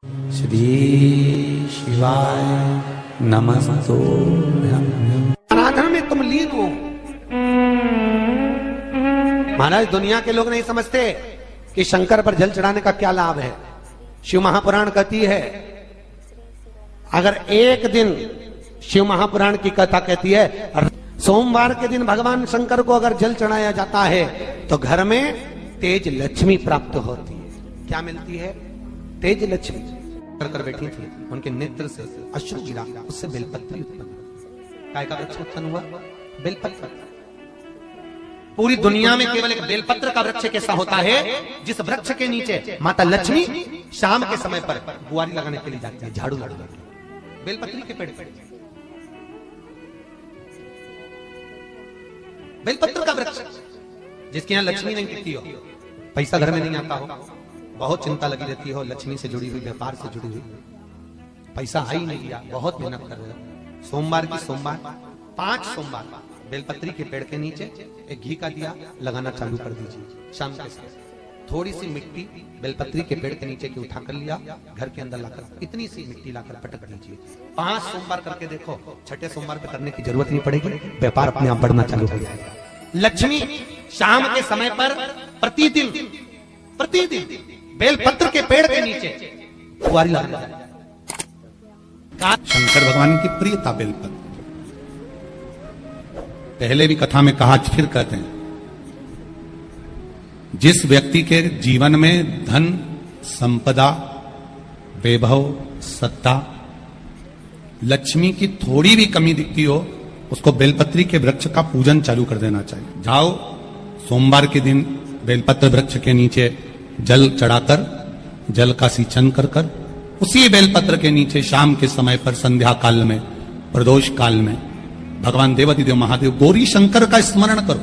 श्री शिवाय नमस्तो। आराधना में तुम लीन हो। महाराज दुनिया के लोग नहीं समझते कि शंकर पर जल चढ़ाने का क्या लाभ है। शिव महापुराण कहती है, अगर एक दिन शिव महापुराण की कथा कहती है सोमवार के दिन भगवान शंकर को अगर जल चढ़ाया जाता है तो घर में तेज लक्ष्मी प्राप्त होती है। क्या मिलती है? तेज लक्ष्मी। कर बैठी थी, उनके नेत्र से अश्रु गिरा, उससे बेलपत्र उत्पन्न हुआ। काय का वृक्ष उत्पन्न हुआ? बेलपत्र। पूरी दुनिया में केवल एक बेलपत्र का वृक्ष कैसा होता है जिस वृक्ष के नीचे माता लक्ष्मी शाम के समय पर बुआरी लगाने के लिए जाती है, झाड़ू लगाने के लिए। बेलपत्री के पेड़ पर बेलपत्र का वृक्ष, जिसके यहाँ लक्ष्मी नहीं दिखती हो, पैसा घर में नहीं आता हो, बहुत चिंता लगी रहती हो, लक्ष्मी से जुड़ी हुई, व्यापार से जुड़ी हुई, पैसा आ ही नहीं दिया, बहुत मेहनत कर रहे हो। सोमवार की सोमवार 5 सोमवार बेलपत्री के पेड़ के नीचे एक घी का दिया लगाना चालू कर दीजिए। शाम के साथ थोड़ी सी मिट्टी बेलपत्री के पेड़ के नीचे की उठा कर लिया, घर के अंदर लाकर इतनी सी मिट्टी लाकर पटक दीजिए। 5 सोमवार करके देखो, छठे सोमवार पे करने की जरूरत नहीं पड़ेगी, व्यापार अपने आप बढ़ना चालू हो जाएगा। लक्ष्मी शाम के समय पर प्रतिदिन बेलपत्र के पेड़ के नीचे बुआरी लगाना। शंकर भगवान की प्रियता बेलपत्र। पहले भी कथा में कहा, फिर कहते हैं, जिस व्यक्ति के जीवन में धन, संपदा, वैभव, सत्ता, लक्ष्मी की थोड़ी भी कमी दिखती हो, उसको बेलपत्री के वृक्ष का पूजन चालू कर देना चाहिए। जाओ सोमवार के दिन बेलपत्र वृक्ष के नीचे जल चढ़ाकर, जल का सिंचन कर उसी बेलपत्र के नीचे शाम के समय पर संध्या काल में, प्रदोष काल में भगवान देवाधिदेव महादेव गौरी शंकर का स्मरण करो।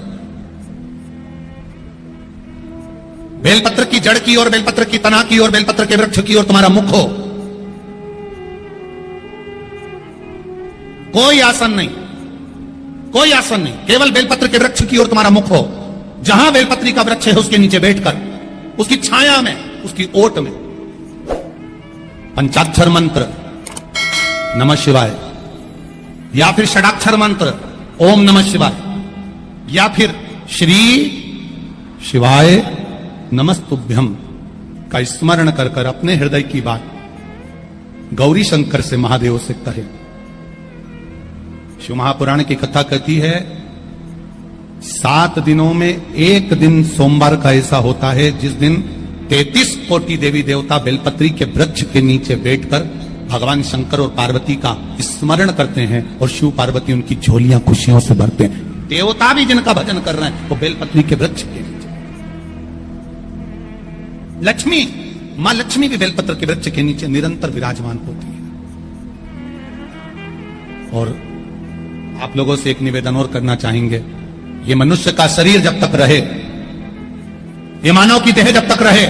बेलपत्र की जड़ की ओर, बेलपत्र की तना की ओर, बेलपत्र के वृक्ष की ओर तुम्हारा मुख हो। कोई आसन नहीं, कोई आसन नहीं, केवल बेलपत्र के वृक्ष की ओर तुम्हारा मुख हो। जहां बेलपत्री का वृक्ष है उसके नीचे बैठकर, उसकी छाया में, उसकी ओट में पंचाक्षर मंत्र नमः शिवाय, या फिर षडाक्षर मंत्र ओम नमः शिवाय, या फिर श्री शिवाय नमस्तुभ्यम का स्मरण कर कर अपने हृदय की बात गौरी शंकर से, महादेव से कहे। शिव महापुराण की कथा कहती है, 7 दिनों में एक दिन सोमवार का ऐसा होता है जिस दिन 33 कोटि देवी देवता बेलपत्री के वृक्ष के नीचे बैठकर भगवान शंकर और पार्वती का स्मरण करते हैं और शिव पार्वती उनकी झोलियां खुशियों से भरते हैं। देवता भी जिनका भजन कर रहे हैं वो बेलपत्री के वृक्ष के नीचे। लक्ष्मी, मां लक्ष्मी भी बेलपत्र के वृक्ष के नीचे निरंतर विराजमान होती है। और आप लोगों से एक निवेदन और करना चाहेंगे, ये मनुष्य का शरीर जब तक रहे, ये मानव की देह जब तक रहे,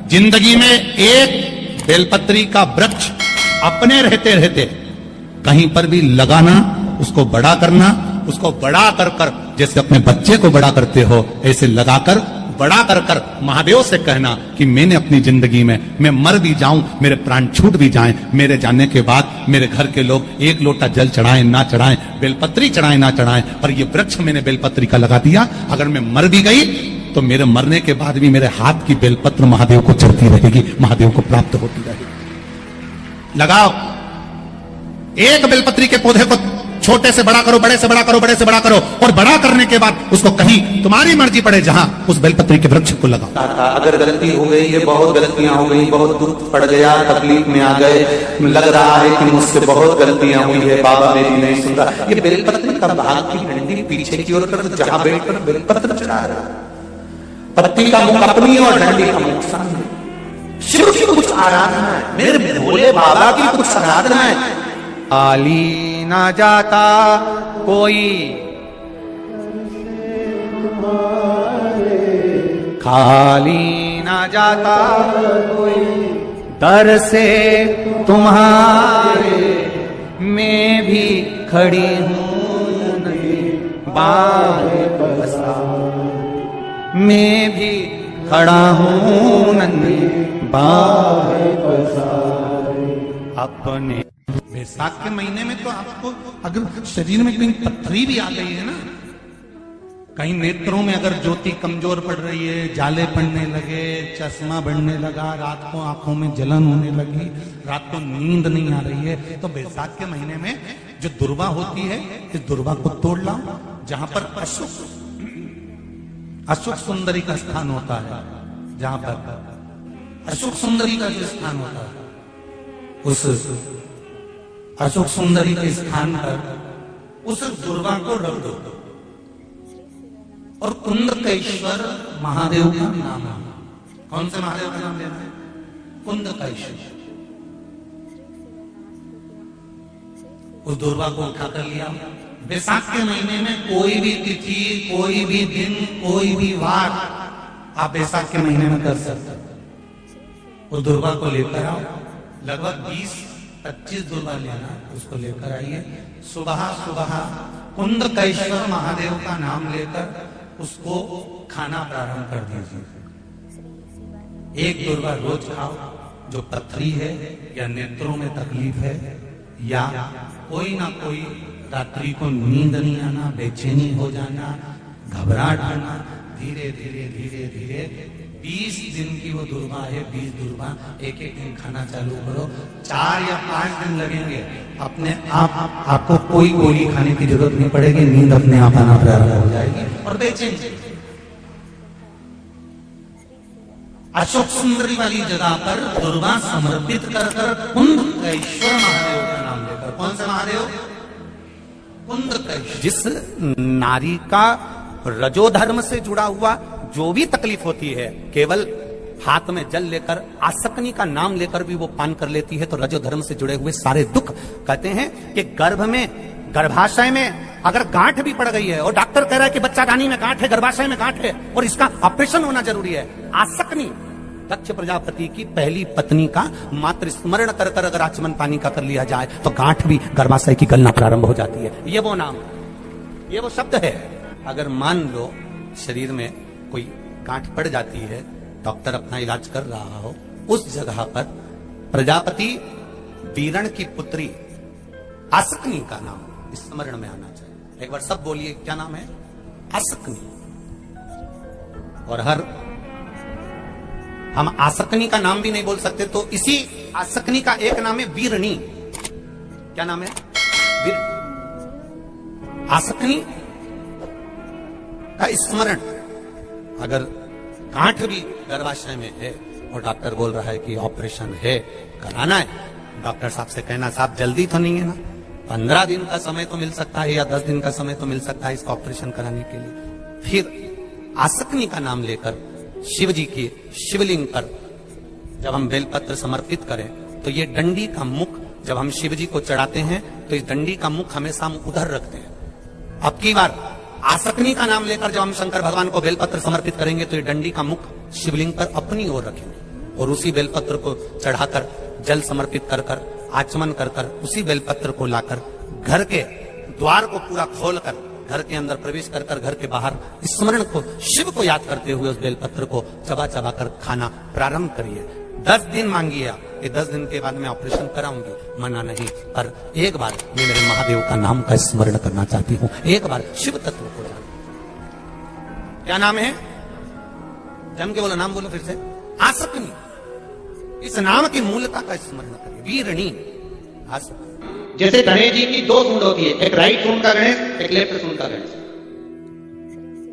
जिंदगी में एक बेलपत्री का वृक्ष अपने रहते रहते कहीं पर भी लगाना, उसको बड़ा करना, उसको बड़ा कर कर जैसे अपने बच्चे को बड़ा करते हो ऐसे लगाकर बड़ा कर कर महादेव से कहना कि मैंने अपनी जिंदगी में, मैं मर भी जाऊं, मेरे प्राण छूट भी जाएं, मेरे जाने के बाद मेरे घर के लोग एक लोटा जल चढ़ाएं ना चढ़ाएं, बेलपत्री चढ़ाएं ना चढ़ाएं, पर ये वृक्ष मैंने बेलपत्री का लगा दिया, अगर मैं मर भी गई तो मेरे मरने के बाद भी मेरे हाथ की बेलपत्र महादेव को चढ़ती रहेगी, महादेव को प्राप्त होती रहेगी। लगाओ एक बेलपत्री के पौधे को, छोटे से बड़ा करो, बड़े से बड़ा करो, बड़े से बड़ा करो, और बड़ा करने के बाद उसको कहीं तुम्हारी मर्जी पड़े जहां उस बेलपत्री के वृक्ष को लगाओ। अगर गलती हो गई, ये बहुत गलतियां हो गई, बहुत दुख पड़ गया, तकलीफ में आ गए, लग रहा है कि मुझसे बहुत गलतियां हुई है, बाबा मेरी नहीं सुन रहा, ये बेलपत्री का भाग की डंडी पीछे की ओर कर, जहां बैठकर बेलपत्र चढ़ा रहा, पत्ती का मुख अपनी और डंडी का मुख सामने। शिव की कुछ आराधना है, मेरे भोले बाबा की कुछ आराधना है। खाली ना जाता कोई, खाली ना जाता कोई, दर से तुम्हारे मैं भी खड़ी हूं नहीं, बाहें पसार मैं भी खड़ा हूं नन्ही बाहें पसार। अपने। वैशाख के महीने में तो आपको अगर शरीर में कहीं पथरी भी आ गई है ना, कहीं नेत्रों में अगर ज्योति कमजोर पड़ रही है, जाले पड़ने लगे, चश्मा बढ़ने लगा, रात को आंखों में जलन होने लगी, रात को नींद नहीं आ रही है, तो बैसाख के महीने में जो दुर्वा होती है, इस दुर्वा को तोड़ लाओ। जहां पर अशुक सुंदरी का स्थान होता है, जहां पर अशुक सुंदरी का जो स्थान होता है, उस अशुक सुंदरी के स्थान पर उस दुर्वा को रख दो। और कुंदकेश्वर महादेव का नाम है। कौन से महादेव का नाम लेना है? कुंदकेश्वर। उस दुर्वा को उठाकर लिया। बैसाख के महीने में कोई भी तिथि, कोई भी दिन, कोई भी वार आप बैसाख के महीने में कर सकते हो। उस दुर्वा को लेकर आओ, लगभग 20-25 दुर्वा लेना, उसको लेकर आइए। सुबह सुबह कुंदकेश्वर महादेव का नाम लेकर उसको खाना प्रारंभ कर दीजिए। एक दुर्वा रोज खाओ। जो पथरी है या नेत्रों में तकलीफ है या कोई ना कोई रात्रि को नींद नहीं आना, बेचैनी हो जाना, घबराहट आना, धीरे धीरे धीरे धीरे 20 दिन की वो दुर्वा है, 20 दुर्वा एक एक दिन खाना चालू करो। 4 या 5 दिन लगेंगे, अपने आप आपको कोई गोली खाने की जरूरत नहीं पड़ेगी, नींद अपने आप आना प्रारंभ हो जाएगी और बेचैनी। अशोक सुंदरी वाली जगह पर दुर्वा समर्पित कर कुंदकेश्वर महादेव का नाम लेकर। कौन से महादेव? कुंदकेश्वर। जिस नारी का रजोधर्म से जुड़ा हुआ जो भी तकलीफ होती है, केवल हाथ में जल लेकर, आसक्ति का नाम लेकर भी वो पान कर लेती है, तो रजोधर्म से जुड़े हुए सारे दुख, कहते हैं कि गर्भ में, गर्भाशय में अगर गांठ भी पड़ गई है और डॉक्टर कह रहा है कि बच्चादानी में गांठ है, गर्भाशय में गांठ है और इसका ऑपरेशन होना जरूरी है, आसक्ति दक्ष प्रजापति की पहली पत्नी का मात्र स्मरण कर कर अगर आचमन पानी का कर लिया जाए तो गांठ भी गर्भाशय की गलना प्रारंभ हो जाती है। ये वो नाम, ये वो शब्द है। अगर मान लो शरीर में कोई गांठ पड़ जाती है, डॉक्टर अपना इलाज कर रहा हो, उस जगह पर प्रजापति वीरण की पुत्री आसक्ति का नाम स्मरण में आना चाहिए। एक बार सब बोलिए, क्या नाम है? आसक्ति। और हम आसक्ति का नाम भी नहीं बोल सकते, तो इसी आसक्ति का एक नाम है वीरणी। क्या नाम है? आसक्ति का स्मरण। अगर गांठ भी गर्भाशय में है और डॉक्टर बोल रहा है कि ऑपरेशन है, कराना है, डॉक्टर साहब से कहना, साहब जल्दी तो नहीं है ना, 15 दिन का समय तो मिल सकता है या 10 दिन का समय तो मिल सकता है इसका ऑपरेशन कराने के लिए। फिर आसक्ति का नाम लेकर शिव जी की शिवलिंग पर जब हम बेलपत्र समर्पित करें तो ये डंडी का मुख जब हम शिव जी को चढ़ाते हैं तो इस डंडी का मुख हमेशा हम उधर रखते हैं। अब की बार आसक्ति का नाम लेकर जब हम शंकर भगवान को बेलपत्र समर्पित करेंगे तो ये डंडी का मुख शिवलिंग पर अपनी ओर रखेंगे और उसी बेलपत्र को चढ़ाकर जल समर्पित कर कर आचमन कर कर उसी बेलपत्र को लाकर घर के द्वार को पूरा खोलकर घर के अंदर प्रवेश कर कर घर के बाहर स्मरण को, शिव को याद करते हुए उस बेलपत्र को चबा चबा कर खाना प्रारंभ करिए। 10 दिन मांगिए आप, ये 10 दिन के बाद मैं ऑपरेशन कराऊंगी, मना नहीं, पर एक बार मैं मेरे महादेव का नाम का स्मरण करना चाहती हूँ, एक बार शिव तत्व को जान। क्या नाम है? जम के बोलो, नाम बोलो फिर से। आसक्ति। इस नाम की मूलता का स्मरण करिए, वीरणी आसक्ति। जैसे गणेश जी की 2 सूंड होती है, एक राइट सूंड का गणेश, एक लेफ्ट सूंड का गणेश।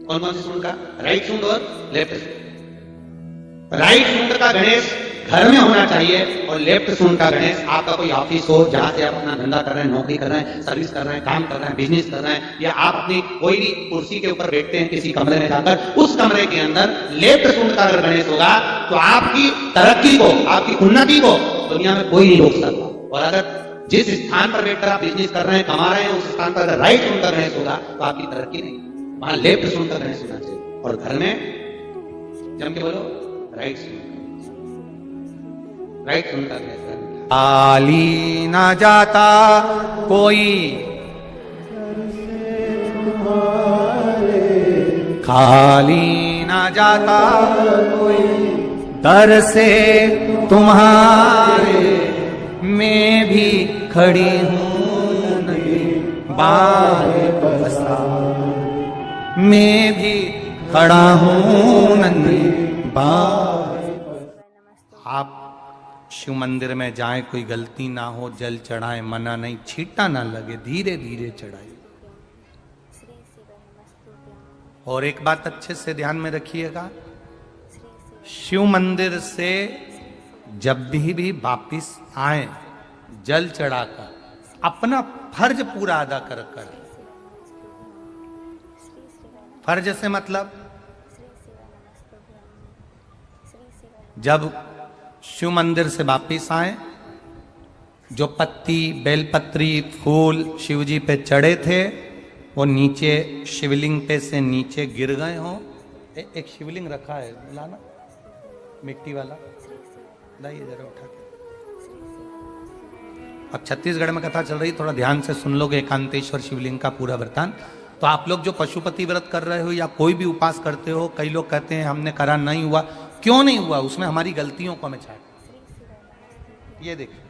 कौन कौन सी सूंड का? राइट सूंड और लेफ्ट सूंड। राइट सूंड का गणेश घर में होना चाहिए और लेफ्ट सूंड का गणेश आपका कोई ऑफिस हो, जहां से आप अपना धंधा कर रहे हैं, नौकरी कर रहे हैं, सर्विस कर रहे हैं, काम कर रहे हैं, बिजनेस कर रहे हैं, या आप अपनी कोई भी कुर्सी के ऊपर बैठते हैं किसी कमरे में जाकर, उस कमरे के अंदर लेफ्ट सूंड का अगर गणेश होगा तो आपकी तरक्की को, आपकी उन्नति को दुनिया में कोई नहीं रोक सकता। और अगर जिस स्थान पर बैठकर आप बिजनेस कर रहे हैं, कमा रहे हैं, उस स्थान पर अगर राइट सूंड का गणेश होगा तो आपकी तरक्की नहीं, वहां लेफ्ट सूंड का गणेश होना चाहिए। और घर में जम के बोलो, राइट सूंड, राइट सूंड का गणेश। खाली ना जाता कोई, खाली ना जाता कोई, दर से तुम्हारे में खड़ी हूँ नदी बाहे बरसात, मैं भी खड़ा हूँ नदी बाहे। आप शिव मंदिर में जाएं, कोई गलती ना हो, जल चढ़ाएं, मना नहीं, छींटा ना लगे, धीरे धीरे चढ़ाइए। और एक बात अच्छे से ध्यान में रखिएगा, शिव मंदिर से जब भी वापिस आए, जल चढ़ाकर अपना फर्ज पूरा अदा कर कर। फर्ज से मतलब जब शिव मंदिर से वापिस आए, जो पत्ती, बेलपत्री, फूल शिव जी पे चढ़े थे वो नीचे शिवलिंग पे से नीचे गिर गए हों। एक शिवलिंग रखा है, लाना मिट्टी वाला, लाइए जरा उठा के। अब छत्तीसगढ़ में कथा चल रही, थोड़ा ध्यान से सुन लोगे एकांतेश्वर शिवलिंग का पूरा वृतांत। तो आप लोग जो पशुपति व्रत कर रहे हो या कोई भी उपास करते हो, कई लोग कहते हैं हमने करा नहीं हुआ। क्यों नहीं हुआ? उसमें हमारी गलतियों को हमें छाट। ये देखिए,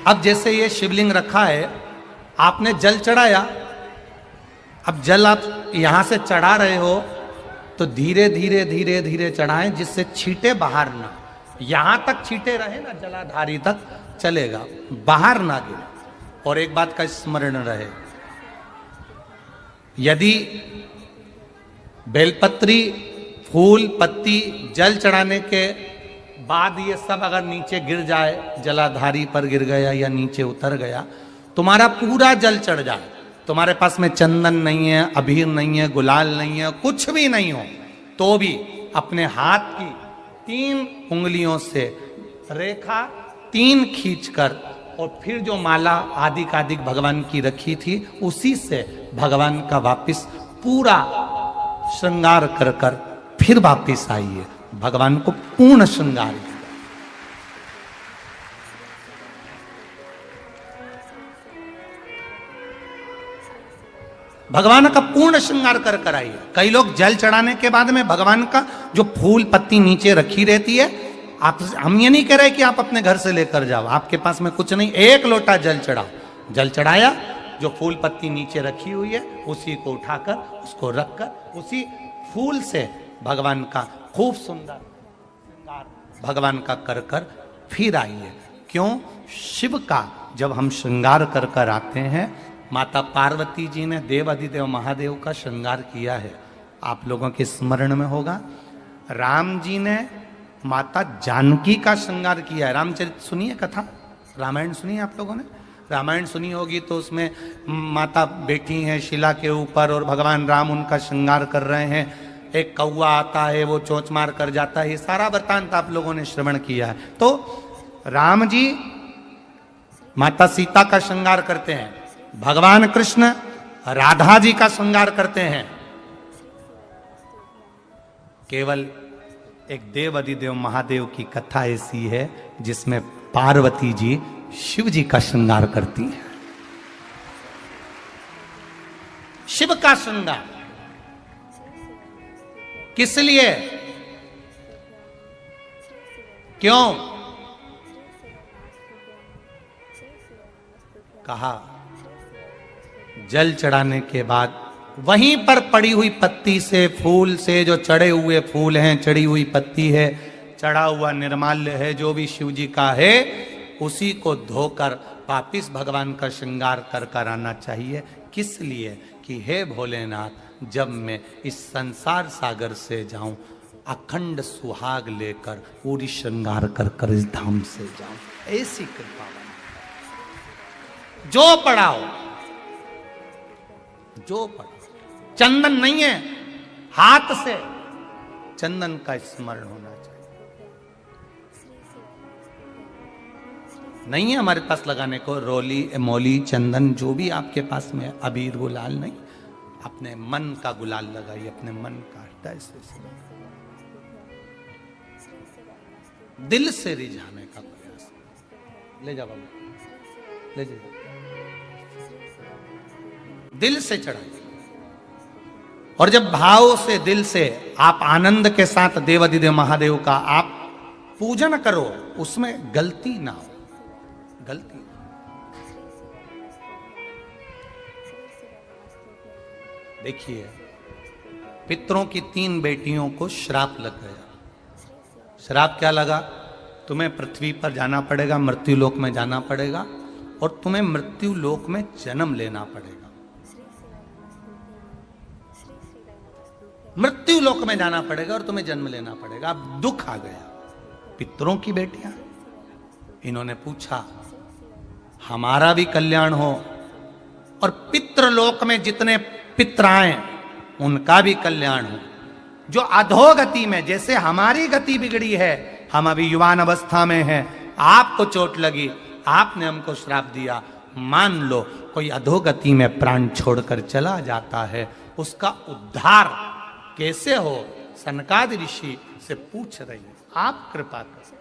अब जैसे ये शिवलिंग रखा है, आपने जल चढ़ाया, अब जल आप यहां से चढ़ा रहे हो तो धीरे धीरे धीरे धीरे चढ़ाएं, जिससे छींटे बाहर ना, यहां तक छींटे रहे ना, जलाधारी तक चलेगा, बाहर ना गिरे। और एक बात का स्मरण रहे, यदि बेलपत्री, फूल, पत्ती जल चढ़ाने के बाद ये सब अगर नीचे गिर जाए, जलाधारी पर गिर गया या नीचे उतर गया, तुम्हारा पूरा जल चढ़ जाए, तुम्हारे पास में चंदन नहीं है, अबीर नहीं है, गुलाल नहीं है, कुछ भी नहीं हो, तो भी अपने हाथ की 3 उंगलियों से रेखा 3 खींचकर और फिर जो माला आदिकादिक भगवान की रखी थी उसी से भगवान का वापिस पूरा श्रृंगार कर कर फिर वापिस आइए, भगवान को पूर्ण श्रृंगार। भगवान का पूर्ण श्रृंगार कर कर आइए। कई लोग जल चढ़ाने के बाद में भगवान का जो फूल पत्ती नीचे रखी रहती है, आप, हम ये नहीं कह रहे कि आप अपने घर से लेकर जाओ, आपके पास में कुछ नहीं, 1 लोटा जल चढ़ाओ, जल चढ़ाया, जो फूल पत्ती नीचे रखी हुई है उसी को उठाकर उसको रखकर उसी फूल से भगवान का खूब सुंदर श्रृंगार भगवान का कर कर फिर आइए। क्यों? शिव का जब हम श्रृंगार कर कर आते हैं, माता पार्वती जी ने देव अधिदेव महादेव का श्रृंगार किया है, आप लोगों के स्मरण में होगा। राम जी ने माता जानकी का श्रृंगार किया है। रामचरित सुनिए कथा, रामायण सुनिए आप लोगों ने, रामायण सुनी होगी तो उसमें माता बैठी हैं शिला के ऊपर और भगवान राम उनका श्रृंगार कर रहे हैं, एक कौवा आता है वो चोंच मार कर जाता है, ये सारा वृतांत आप लोगों ने श्रवण किया है। तो राम जी माता सीता का श्रृंगार करते हैं, भगवान कृष्ण राधा जी का श्रृंगार करते हैं। केवल एक देव अधिदेव महादेव की कथा ऐसी है जिसमें पार्वती जी शिव जी का श्रृंगार करती है। शिव का श्रृंगार किस लिए? क्यों? कहा जल चढ़ाने के बाद वहीं पर पड़ी हुई पत्ती से, फूल से, जो चढ़े हुए फूल हैं, चढ़ी हुई पत्ती है, चढ़ा हुआ निर्माल्य है, जो भी शिव जी का है, उसी को धोकर वापिस भगवान का श्रृंगार कर कर आना चाहिए। किस लिए? कि हे भोलेनाथ, जब मैं इस संसार सागर से जाऊं, अखंड सुहाग लेकर पूरी श्रृंगार कर कर इस धाम से जाऊं। ऐसी कृपा जो पढ़ाओ, जो पढ़ाओ, चंदन नहीं है, हाथ से चंदन का स्मरण होना चाहिए। नहीं है हमारे पास लगाने को रोली, मौली, चंदन, जो भी आपके पास में अबीर गुलाल नहीं, अपने मन का गुलाल लगाइए, अपने मन का हृदय से दिल से रिझाने का प्रयास। ले जाओ बाबू, ले जाओ, दिल से चढ़ाइए और जब भाव से दिल से आप आनंद के साथ देवाधिदेव महादेव का आप पूजन करो, उसमें गलती ना हो, गलती। देखिए, पितरों की 3 बेटियों को श्राप लग गया। श्राप क्या लगा? तुम्हें पृथ्वी पर जाना पड़ेगा, मृत्यु लोक में जाना पड़ेगा, और तुम्हें मृत्यु लोक में जन्म लेना पड़ेगा। मृत्यु लोक में जाना पड़ेगा और तुम्हें जन्म लेना पड़ेगा। अब दुख आ गया। पितरों की बेटियां, इन्होंने पूछा हमारा भी कल्याण हो और पितृलोक में जितने पितर आए उनका भी कल्याण हो। जो अधोगति में, जैसे हमारी गति बिगड़ी है, हम अभी युवान अवस्था में हैं, आपको चोट लगी, आपने हमको श्राप दिया, मान लो कोई अधोगति में प्राण छोड़कर चला जाता है, उसका उद्धार कैसे हो? सनकादि ऋषि से पूछ रही है, आप कृपा करें।